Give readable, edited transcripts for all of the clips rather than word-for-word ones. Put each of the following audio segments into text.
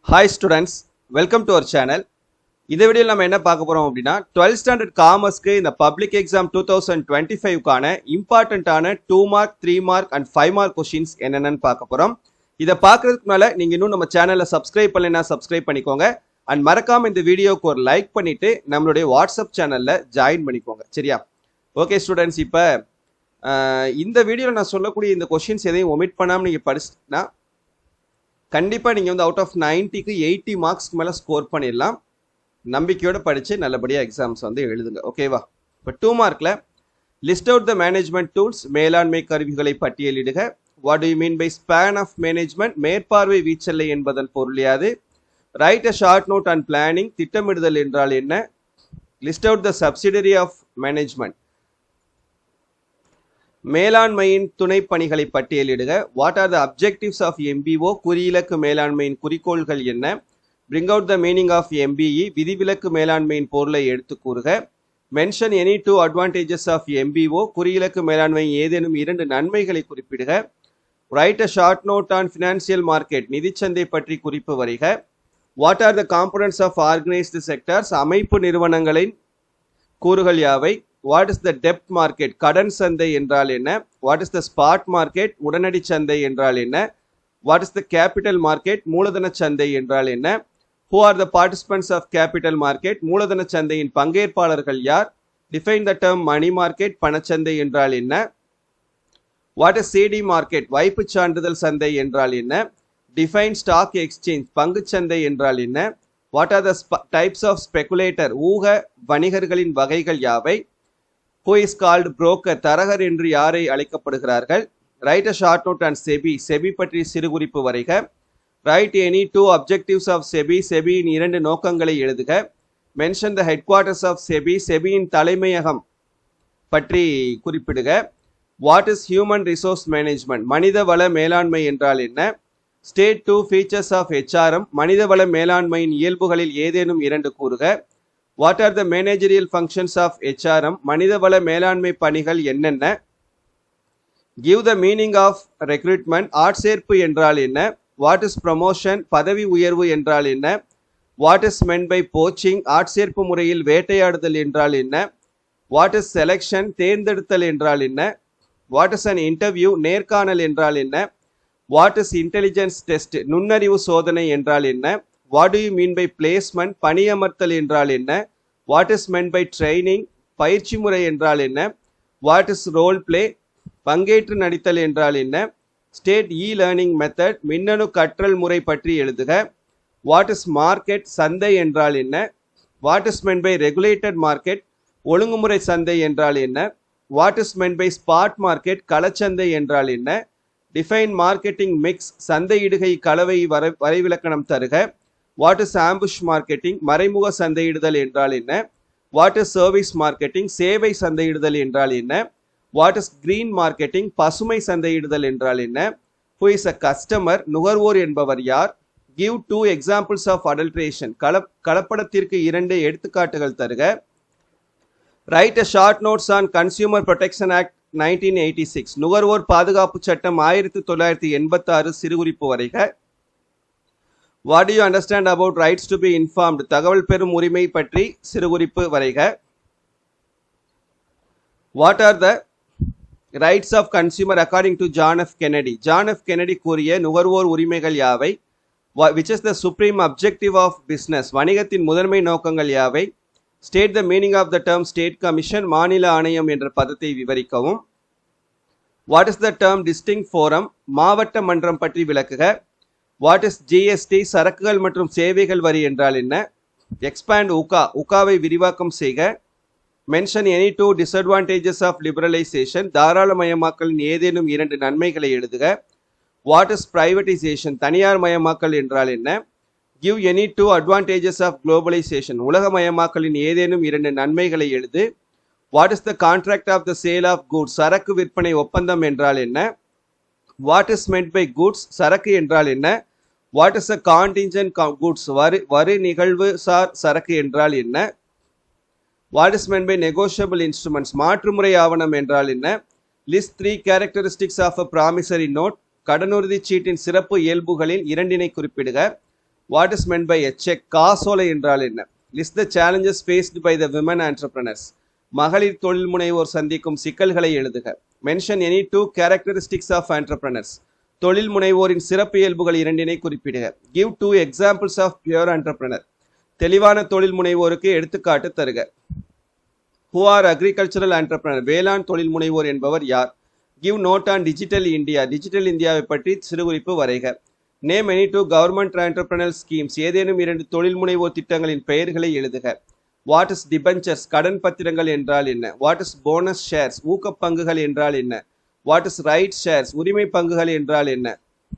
Hi students, welcome to our channel. இந்த வீடியோல நம்ம என்ன பார்க்க போறோம் அப்படின்னா 12th ஸ்டாண்டர்ட் காமர்ஸ்க்கு இந்த பப்ளிக் எக்ஸாம் 2025 கான இம்பார்ட்டன்ட்டான 2 mark 3 mark and 5 mark questions என்னென்னன்னு பார்க்க போறோம். இத பார்க்கிறதுக்கு முன்னால நீங்க இன்னும் நம்ம சேனலை சப்ஸ்கிரைப் பண்ணலைனா சப்ஸ்கிரைப் பண்ணிக்கோங்க அண்ட் மறக்காம இந்த வீடியோக்கு ஒரு லைக் பண்ணிட்டு நம்மளுடைய வாட்ஸ்அப் சேனல்ல ஜாயின் பண்ணிக்கோங்க. சரியா? ஓகே ஸ்டூடெண்ட்ஸ், இப்போ இந்த வீடியோல நான் சொல்லக்கூடிய இந்த क्वेश्चंस எதையும் ஒமிட் பண்ணாம நீங்க படிச்சிட்டா கண்டிப்பாக நீங்கள் வந்து அவுட் ஆஃப் 90க்கு 80 மார்க்ஸ்க்கு மேலே ஸ்கோர் பண்ணிடலாம். நம்பிக்கையோடு படித்து நல்லபடியாக எக்ஸாம்ஸ் வந்து எழுதுங்க. ஓகேவா? இப்போ 2 மார்க்கில் list out the management tools, மேலாண்மை கருவிகளை பட்டியலிடுக. What do you mean by span of management? மேற்பார்வை வீச்சல்லை என்பதன் பொருள் யாது? Write a short note and planning, திட்டமிடுதல் என்றால் என்ன? List out the subsidiary of management, மேலாண்மையின் துணை பணிகளை பட்டியலிடுக. What are the objectives of MBO? குறியிலக்கு மேலாண்மையின் குறிக்கோள்கள் என்ன? Bring out the meaning of MBE, விதிவிலக்கு மேலாண்மையின் பொருளை எடுத்து கூறுக. Mention any 2 advantages of MBO, குறியிலக்கு மேலாண்மையின் ஏதேனும் 2 நன்மைகளை குறிப்பிடுக. Write a short note on financial market, நிதிச்சந்தை பற்றி குறிப்பு வரிக. What are the components of organised sectors, அமைப்பு நிறுவனங்களின் கூறுகள் யாவை? வாட் இஸ் த டெப்ட் மார்க்கெட், கடன் சந்தை என்றால் என்ன? What is the spot market, உடனடி சந்தை என்றால் என்ன? What is the capital market, மூலதன சந்தை என்றால் என்ன? Who are the participants of capital market, மூலதன சந்தையின் பங்கேற்பாளர்கள் யார்? Define the term money market, பணச்சந்தை என்றால் என்ன? வாட் இஸ் சிடி மார்க்கெட், வைப்பு சான்றிதழ் சந்தை என்றால் என்ன? டிஃபைன் ஸ்டாக் எக்ஸ்சேஞ்ச், பங்குச்சந்தை என்றால் என்ன? What are the types of speculator, ஊக வணிகர்களின் வகைகள் யாவை? Who is called broker, தரகர் என்று யாரை அழைக்கப்படுகிறார்கள்? Write a short note and SEBI, SEBI பற்றி சிறு குறிப்பு வரைக. Write any 2 objectives of SEBI, செபியின் 2 நோக்கங்களை எழுதுக. Mention the headquarters of SEBI, செபியின் தலைமையகம் பற்றி குறிப்பிடுக. What is human resource management, மனிதவள மேலாண்மை என்றால் என்ன? ஸ்டேட் 2 ஃபீச்சர்ஸ் ஆஃப் ஹெச்ஆர்எம், மனிதவள மேலாண்மையின் இயல்புகளில் ஏதேனும் 2 கூறுக. What are the managerial functions of HRM, மனிதவள மேலாண்மை பணிகள் என்னென்ன? Give the meaning of recruitment, ஆட்சேர்ப்பு என்றால் என்ன? வாட் இஸ் ப்ரமோஷன், பதவி உயர்வு என்றால் என்ன? What is meant by poaching, ஆட்சேர்ப்பு முறையில் வேட்டையாடுதல் என்றால் என்ன? வாட் இஸ் செலெக்ஷன், தேர்ந்தெடுத்தல் என்றால் என்ன? வாட் இஸ் அன் இன்டர்வியூ, நேர்காணல் என்றால் என்ன? வாட் இஸ் இன்டெலிஜென்ஸ் டெஸ்ட், நுண்ணறிவு சோதனை என்றால் என்ன? What do you mean by placement, பணியமர்த்தல் என்றால் என்ன? What is meant by training, பயிற்சி முறை என்றால் என்ன? வாட் இஸ் ரோல் பிளே, பங்கேற்று நடித்தல் என்றால் என்ன? ஸ்டேட் இ லேர்னிங் மெத்தட், மின்னணு கற்றல் முறை பற்றி எழுதுக. வாட் இஸ் மார்க்கெட், சந்தை என்றால் என்ன? What is meant by regulated market, ஒழுங்குமுறை சந்தை என்றால் என்ன? What is meant by spot market, களச்சந்தை என்றால் என்ன? டிஃபைன் மார்க்கெட்டிங் மிக்ஸ், சந்தையிடுகை கலவை வரைவிலக்கணம் தருக. வாட் இஸ் ஆம்புஷ் மார்க்கெட்டிங், மறைமுக சந்தையிடுதல் என்றால் என்ன? வாட் இஸ் சர்வீஸ் மார்க்கெட்டிங், சேவை சந்தையிடுதல் என்றால் என்ன? வாட் இஸ் கிரீன் மார்க்கெட்டிங், பசுமை சந்தையிடுதல் என்றால் என்ன? ஹூ இஸ் அ கஸ்டமர், நுகர்வோர் என்பவர் யார்? கிவ் 2 எக்ஸாம்பிள்ஸ் ஆஃப் அடல்ட்ரேஷன், கலப்படத்திற்கு 2 எடுத்துக்காட்டுகள் தருக. Write a short notes on consumer protection act 1986, நுகர்வோர் பாதுகாப்பு சட்டம் 1986 சிறுகுறிப்பு வரைக. What do you understand about rights to be informed, தகவல் பெறும் உரிமை பற்றி சிறுகுறிப்பு வரைக. What are the rights of consumer according to John F Kennedy, John F Kennedy கூறிய நுகர்வோர் உரிமைகள் யாவை? Which is the supreme objective of business, வணிகத்தின் முதன்மை நோக்கங்கள் யாவை? State the meaning of the term state commission, மாநில ஆணையம் என்ற பதத்தை விவரிக்கவும். What is the term district forum, மாவட்ட மன்றம் பற்றி விளக்குக. வாட் இஸ் ஜிஎஸ்டி, சரக்குகள் மற்றும் சேவைகள் வரி என்றால் என்ன? எக்ஸ்பேண்ட் உகா, உகாவை விரிவாக்கம் செய்க. Mention any 2 disadvantages of liberalisation, தாராளமயமாக்கலின் ஏதேனும் 2 நன்மைகளை எழுதுக. வாட் இஸ் பிரைவேடைசேஷன், தனியார் மயமாக்கல் என்றால் என்ன? Give any 2 advantages of globalisation, உலகமயமாக்கலின் ஏதேனும் 2 நன்மைகளை எழுது. What is the contract of the sale of goods, சரக்கு விற்பனை ஒப்பந்தம் என்றால் என்ன? What is meant by goods, சரக்கு என்றால் என்ன? What is a contingent goods, வரி நிகழ்வு சார் சரக்கு என்றால் என்ன? What is meant by negotiable instruments, மாற்றுமுறை ஆவணம் என்றால் என்ன? List 3 characteristics of a promissory note, கடனுறுதி சீட்டின் சிறப்பு இயல்புகளில் 2 குறிப்பிடுக. What is meant by a cheque? காசோலை என்றால் என்ன? List the challenges faced by the women entrepreneurs. மகளிர் தொழில் முனைவோர் சந்திக்கும் சிக்கல்களை எழுதுக. Mention any two characteristics of entrepreneurs. தொழில் முனைவோரின் சிறப்பு இயல்புகள் இரண்டினை குறிப்பிடுக. Give two examples of pure entrepreneur. தெளிவான தொழில் முனைவோருக்கு எடுத்துக்காட்டு தருக. Who are agricultural entrepreneur? வேளாண் தொழில் முனைவோர் என்பவர் யார்? Give note on digital India. Digital இந்தியாவை பற்றி சிறுகுறிப்பு வரைக. Name any two government entrepreneur schemes. ஏதேனும் 2 தொழில் முனைவோர் திட்டங்களின் பெயர்களை எழுதுக. What is debentures? கடன் பத்திரங்கள் என்றால் என்ன? What is bonus shares? ஊக்கப் பங்குகள் என்றால் என்ன? What is right shares? உரிமை பங்குகள் என்றால் என்ன?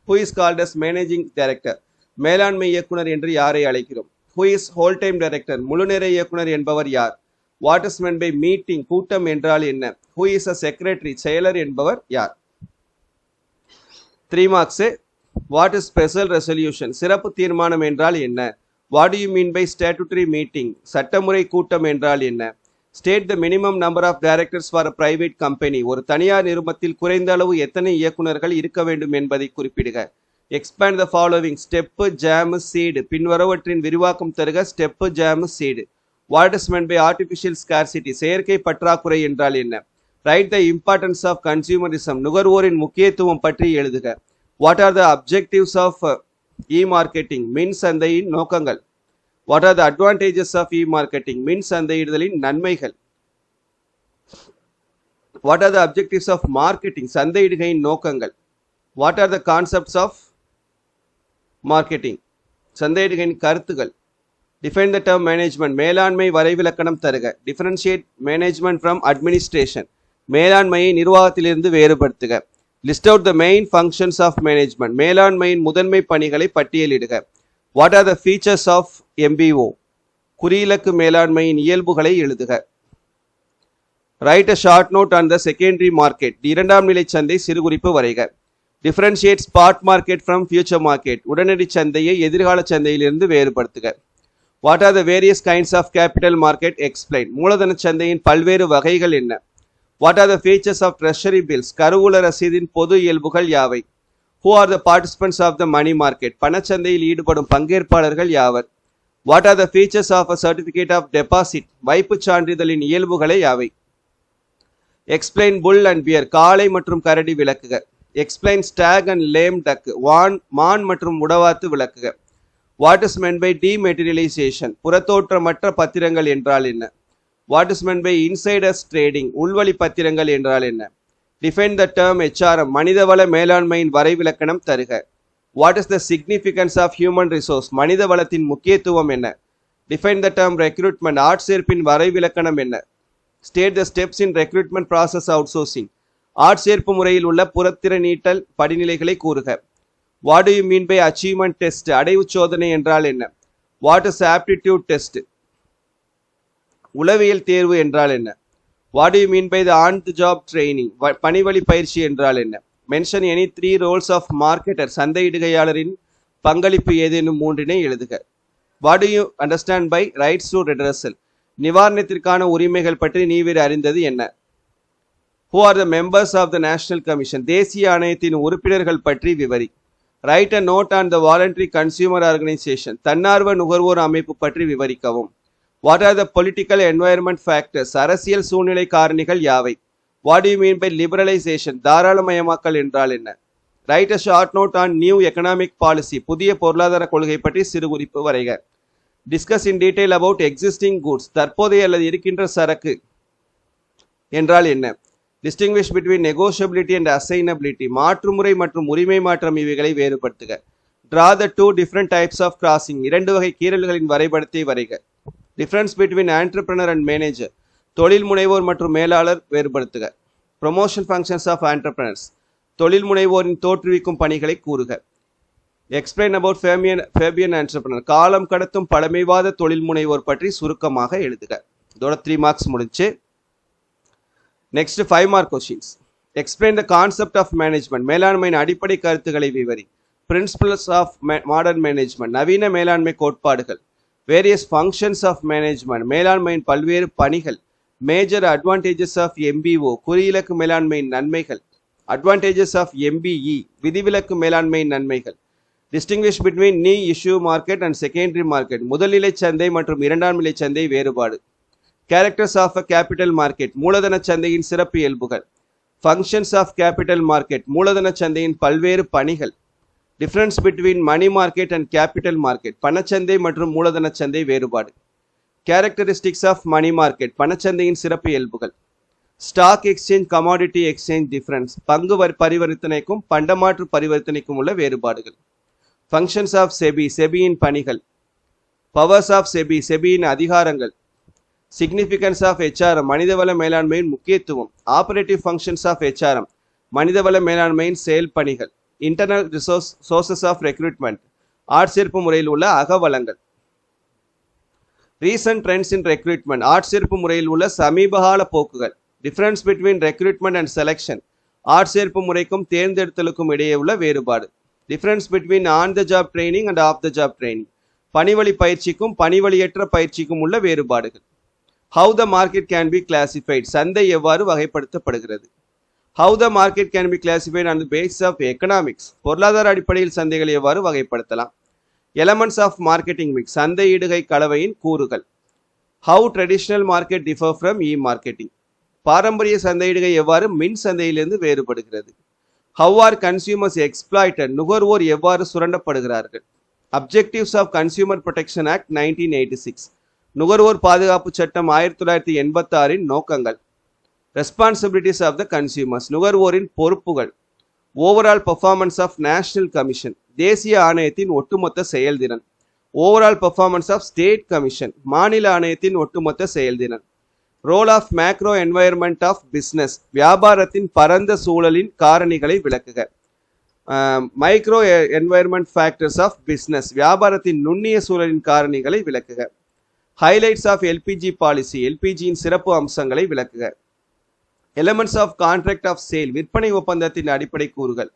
Who is called as managing director? மேலாண்மை இயக்குனர் என்று யாரை அழைக்கிறோம்? Who is whole time director? முழுநேர இயக்குனர் என்பவர் யார்? What is meant by meeting? கூட்டம் என்றால் என்ன? Who is a secretary? செயலர் என்பவர் யார்? 3 marks. What is special resolution? சிறப்பு தீர்மானம் என்றால் என்ன? What do you mean by statutory meeting? சட்டமுறை கூட்டம் என்றால் என்ன? State the minimum number of directors for a private company. ஒரு தனியார் நிறுவனத்தில் குறைந்த அளவு எத்தனை இயக்குநர்கள் இருக்க வேண்டும் என்பதை குறிப்பிடுக. Expand the following. STEP, JAM, SEED. பின்வருவற்றின் விரிவாக்கம் தருக. STEP, JAM, SEED. What is meant by artificial scarcity? செயற்கை பற்றாக்குறை என்றால் என்ன? Write the importance of consumerism. நுகர்வோரின் முக்கியத்துவம் பற்றி எழுதுக. What are the objectives of e-marketing? மின் சந்தையின் நோக்கங்கள். What are the advantages of e-marketing? மின் சந்தையிடுதலின் நன்மைகள். What are the objectives of marketing? சந்தையிடுகையின் நோக்கங்கள். What are the concepts of marketing? சந்தையிடுகையின் கருத்துகள். Define the term management. மேலாண்மை வரைவிலக்கணம் தருக. Differentiate management from administration. மேலாண்மையை நிர்வாகத்திலிருந்து வேறுபடுத்துக. List out the main functions of management. மேலாண்மையின் முதன்மை பணிகளை பட்டியலிடுக. What are the features of MBO? குறியிலக்கு மேலாண்மையின் இயல்புகளை எழுதுக. Write a short note on the secondary market. இரண்டாம் நிலை சந்தை சிறுகுறிப்பு வரைக. Differentiate spot market from future market. உடனடி சந்தையை எதிர்கால சந்தையிலிருந்து வேறுபடுத்துக. What are the various kinds of capital market? Explain. மூலதன சந்தையின் பல்வேறு வகைகள் என்ன? What are the features of treasury bills? கருவூல ரசீதின் பொது இயல்புகள் யாவை? Who are the participants of the money market? பணச்சந்தையில் ஈடுபடும் பங்கேற்பாளர்கள் யாவர்? What are the features of a certificate of deposit? வைப்புச் சான்றிதழின் இயல்புகளை யாவை? Explain bull and bear. காளை மற்றும் கரடி விளக்குக. Explain stag and lame duck. மான் மற்றும் உடவாத்து விளக்குக. What is meant by dematerialisation? புறத்தோற்றமற்ற பத்திரங்கள் என்றால் என்ன? What is meant by insiders trading? உள்வழி பத்திரங்கள் என்றால் என்ன? Define the term HRM. மனிதவள மேலாண்மையின் வரைவிலக்கணம் தருக. What is the significance of human resource? மனித வளத்தின் முக்கியத்துவம் என்ன? Define the term recruitment. ஆட்சேர்ப்பின் வரைவிலக்கணம் என்ன? State the steps in recruitment process outsourcing. ஆட்சேர்ப்பு முறையில் உள்ள புறத்திற நீட்டல் படிநிலைகளை கூறுக. What do you mean by achievement test? அடைவு சோதனை என்றால் என்ன? What is aptitude test? உளவியல் தேர்வு என்றால் என்ன? What do you mean by the on the job training? பணிவழி பயிற்சி என்றால் என்ன? Mention any 3 roles of marketer. சந்தையிடுகையாளரின் பங்களிப்பு ஏதேனும் 3 எழுதுக. What do you understand by rights to redressal? நிவாரணத்திற்கான உரிமைகள் பற்றி நீவிர் அறிந்தது என்ன? Who are the members of the national commission? தேசிய ஆணையத்தின் உறுப்பினர்கள் பற்றி விவரி. Write a note on the voluntary consumer organisation. தன்னார்வ நுகர்வோர் அமைப்பு பற்றி விவரிக்கவும். What are the political environment factors? அரசியல் சூழ்நிலை காரணிகள் யாவை? What do you mean by liberalisation? தாராளமயமாக்கல் என்றால் என்ன? Write a short note on new economic policy. புதிய பொருளாதார கொள்கை பற்றி சிறுகுறிப்பு வரைக. Discuss in detail about existing goods. தற்போதைய அல்லது இருக்கின்ற சரக்கு என்றால் என்ன? Distinguish between negotiability and assignability. மாற்றுமுறை மற்றும் உரிமை மாற்றம் இவைகளை வேறுபடுத்துக. Draw the 2 different types of crossing. 2 வகை கீறல்களின் வரைபடத்தை வரைக. Difference between entrepreneur and manager. தொழில் முனைவோர் மற்றும் மேலாளர் வேறுபடுத்துக. Promotion functions of entrepreneurs. தொழில் முனைவோரின் தோற்றுவிக்கும் பணிகளை கூறுக. Explain about Fabian entrepreneur. காலம் கடத்தும் பழமைவாத தொழில் முனைவோர் பற்றி சுருக்கமாக எழுதுக. இதோட 3 marks முடிச்சு. Next 5 mark questions. Explain the concept of management. மேலாண்மையின் அடிப்படை கருத்துக்களை விவரி. Principles of modern management. நவீன மேலாண்மை கோட்பாடுகள். Various functions of management. மேலாண்மையின் பல்வேறு பணிகள். Major advantages of MBO. குறியிலக்கு மேலாண்மையின் நன்மைகள். Advantages of MBE. விதிவிலக்கு மேலாண்மையின் நன்மைகள். Distinguish between new issue market and secondary market, முதல்நிலை சந்தை மற்றும் இரண்டாம் நிலை சந்தை வேறுபாடு. Characters of a capital market, மூலதன சந்தையின் சிறப்பு இயல்புகள். ஃபங்க்ஷன்ஸ் ஆஃப் கேபிட்டல் மார்க்கெட், மூலதன சந்தையின் பல்வேறு பணிகள். Difference between money market and capital market, பணச்சந்தை மற்றும் மூலதன சந்தை வேறுபாடு. கேரக்டரிஸ்டிக்ஸ் ஆஃப் மணி மார்க்கெட், பணச்சந்தையின் சிறப்பு இயல்புகள். Stock exchange commodity exchange difference, பங்கு பரிவர்த்தனைக்கும் பண்டமாற்று பரிவர்த்தனைக்கும் உள்ள வேறுபாடுகள். ஃபங்க்ஷன்ஸ் ஆஃப் செபி, செபியின் பணிகள். பவர்ஸ் ஆஃப் செபி, செபியின் அதிகாரங்கள். சிக்னிஃபிகன்ஸ் ஆஃப் ஹெச்ஆர்எம், மனிதவள மேலாண்மையின் முக்கியத்துவம். ஆபரேட்டிவ் ஃபங்க்ஷன்ஸ் ஆஃப் ஹெச்ஆர்எம், மனிதவள மேலாண்மையின் செயல் பணிகள். இன்டர்னல் சோர்சஸ் ஆஃப் ரெக்ரூட்மெண்ட், ஆட்சேர்ப்பு முறையில் உள்ள அகவளங்கள். ரீசன்ட் ட்ரெண்ட்ஸ் இன் ரெக்ரூட்மெண்ட், ஆட்சேர்ப்பு முறையில் உள்ள சமீபகால போக்குகள். Difference between recruitment and selection, ஆட்சேர்ப்பு முறைக்கும் தேர்ந்தெடுத்தலுக்கும் இடையே உள்ள வேறுபாடு. Difference between on the job training and off the job training, பணிவழி பயிற்சிக்கும் பணிவழியற்ற பயிற்சிக்கும் உள்ள வேறுபாடுகள். How the market can be classified, சந்தை எவ்வாறு வகைப்படுத்தப்படுகிறது. How the market can be classified on the basis of economics, பொருளாதார அடிப்படையில் சந்தைகளை எவ்வாறு வகைப்படுத்தலாம். எலமெண்ட்ஸ் ஆஃப் மார்க்கெட்டிங் மிக்ஸ், சந்தையிடுகை கலவையின் கூறுகள். How traditional market differ from E marketing, பாரம்பரிய சந்தையிடுகை எவ்வாறு மின் சந்தையிலிருந்து வேறுபடுகிறது. ஹவ் ஆர் கன்சியூமர்ஸ் எக்ஸ்பிளாய்டட், நுகர்வோர் எவ்வாறு சுரண்டப்படுகிறார்கள். Objectives of consumer protection act 1986, நுகர்வோர் பாதுகாப்பு சட்டம் 1986 நோக்கங்கள். ரெஸ்பான்சிபிலிட்டிஸ் ஆஃப் த கன்சியூமர்ஸ், நுகர்வோரின் பொறுப்புகள். Overall performance of national commission, தேசிய ஆணையத்தின் ஒட்டுமொத்த செயல்திறன். Overall performance of state commission, மாநில ஆணையத்தின் ஒட்டுமொத்த செயல்திறன். Role of macro environment of business, வியாபாரத்தின் பரந்த சூழலின் காரணிகளை விளக்குக. Micro environment factors of business, வியாபாரத்தின் நுண்ணிய சூழலின் காரணிகளை விளக்குக. ஹைலைட்ஸ் ஆஃப் எல்பிஜி பாலிசி, எல்பிஜியின் சிறப்பு அம்சங்களை விளக்குக. Elements of contract of sale, விற்பனை ஒப்பந்தத்தின் அடிப்படை கூறுகள்.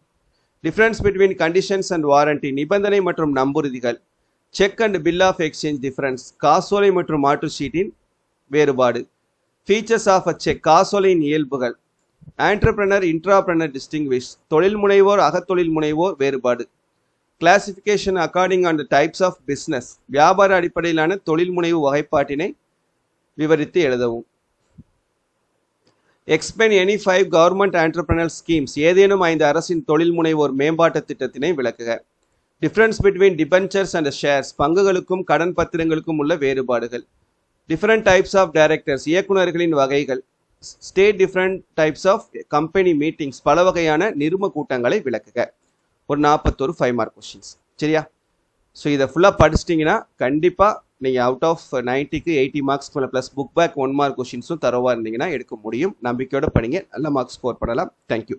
Difference between conditions and warranty, நிபந்தனை மற்றும் நம்புறுதிகள். Cheque and bill of exchange difference, காசோலை மற்றும் மாற்று சீட்டின் வேறுபாடு. ஃபீச்சர்ஸ் ஆஃப் அ செக், காசோலையின் இயல்புகள். ஆண்டர்பிரனர் இன்ட்ராபிரனர் டிஸ்டிங்விஷ், தொழில் முனைவோர் அகத்தொழில் முனைவோர் வேறுபாடு. Classification according on the types of business, வியாபார அடிப்படையிலான தொழில் முனைவு வகைப்பாட்டினை விவரித்து எழுதவும். Explain any 5 government entrepreneur schemes, ஏதேனும் 5 அரசின் தொழில் முனைவோர் மேம்பாட்டு திட்டத்தினை விளக்குக. Difference between debentures and shares, பங்குகளுக்கும் கடன் பத்திரங்களுக்கும் உள்ள வேறுபாடுகள். டிஃபரண்ட் டைப்ஸ் ஆஃப் டைரக்டர்ஸ், இயக்குநர்களின் வகைகள். State different types of company meetings, பல வகையான நிறும கூட்டங்களை விளக்குக. ஒரு 41 5 மார்க் கொஸ்டின்ஸ், சரியா? ஸோ இதை ஃபுல்லாக படிச்சிட்டிங்கன்னா கண்டிப்பாக நீங்கள் அவுட் ஆஃப் 90க்கு 80 marks plus book back 1 mark கொஸ்டின்ஸும் தரவாக இருந்தீங்கன்னா எடுக்க முடியும். நம்பிக்கையோட படிங்க, நல்ல மார்க்ஸ் ஸ்கோர் பண்ணலாம். தேங்க்யூ.